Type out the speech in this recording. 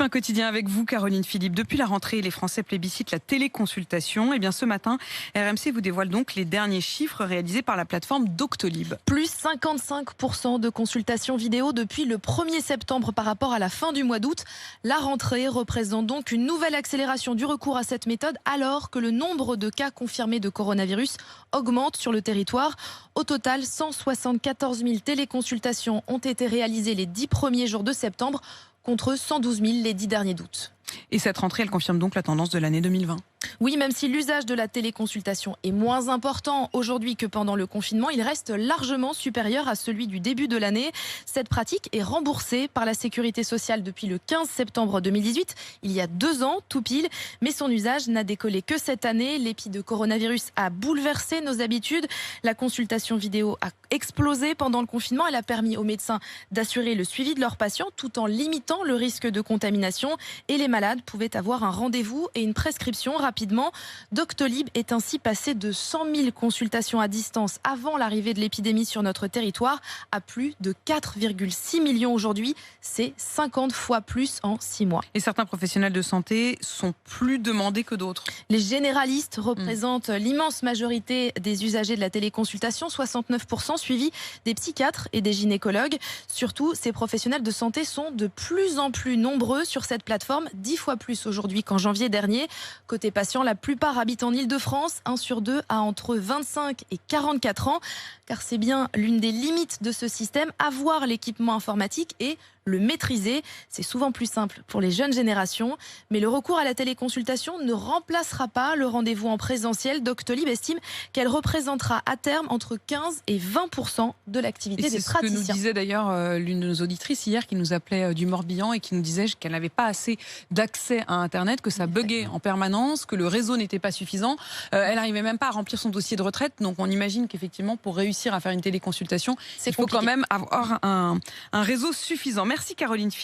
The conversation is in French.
Un quotidien avec vous, Caroline Philippe. Depuis la rentrée, les Français plébiscitent la téléconsultation. Et bien ce matin, RMC vous dévoile donc les derniers chiffres réalisés par la plateforme Doctolib. Plus 55% de consultations vidéo depuis le 1er septembre par rapport à la fin du mois d'août. La rentrée représente donc une nouvelle accélération du recours à cette méthode alors que le nombre de cas confirmés de coronavirus augmente sur le territoire. Au total, 174 000 téléconsultations ont été réalisées les 10 premiers jours de septembre contre 112 000 les 10 derniers d'août. Et cette rentrée, elle confirme donc la tendance de l'année 2020. Oui, même si l'usage de la téléconsultation est moins important aujourd'hui que pendant le confinement, il reste largement supérieur à celui du début de l'année. Cette pratique est remboursée par la Sécurité sociale depuis le 15 septembre 2018, il y a 2 ans tout pile, mais son usage n'a décollé que cette année. L'épi de coronavirus a bouleversé nos habitudes. La consultation vidéo a explosé pendant le confinement. Elle a permis aux médecins d'assurer le suivi de leurs patients tout en limitant le risque de contamination. Et les malades pouvaient avoir un rendez-vous et une prescription rapidement. Doctolib est ainsi passé de 100 000 consultations à distance avant l'arrivée de l'épidémie sur notre territoire à plus de 4,6 millions aujourd'hui. C'est 50 fois plus en 6 mois. Et certains professionnels de santé sont plus demandés que d'autres. Les généralistes représentent l'immense majorité des usagers de la téléconsultation, 69%, suivis des psychiatres et des gynécologues. Surtout, ces professionnels de santé sont de plus en plus nombreux sur cette plateforme, 10 fois plus aujourd'hui qu'en janvier dernier. Côté patients, la plupart habitent en Île-de-France. 1 sur 2 a entre 25 et 44 ans. Car c'est bien l'une des limites de ce système, avoir l'équipement informatique et le maîtriser. C'est souvent plus simple pour les jeunes générations. Mais le recours à la téléconsultation ne remplacera pas le rendez-vous en présentiel. Doctolib estime qu'elle représentera à terme entre 15 et 20% de l'activité des praticiens. C'est ce que nous disait d'ailleurs l'une de nos auditrices hier qui nous appelait du Morbihan et qui nous disait qu'elle n'avait pas assez d'accès à Internet, que ça buguait en permanence, que le réseau n'était pas suffisant. Elle n'arrivait même pas à remplir son dossier de retraite. Donc on imagine qu'effectivement pour réussir à faire une téléconsultation, il faut quand même avoir un réseau suffisant. Merci Caroline Philippe.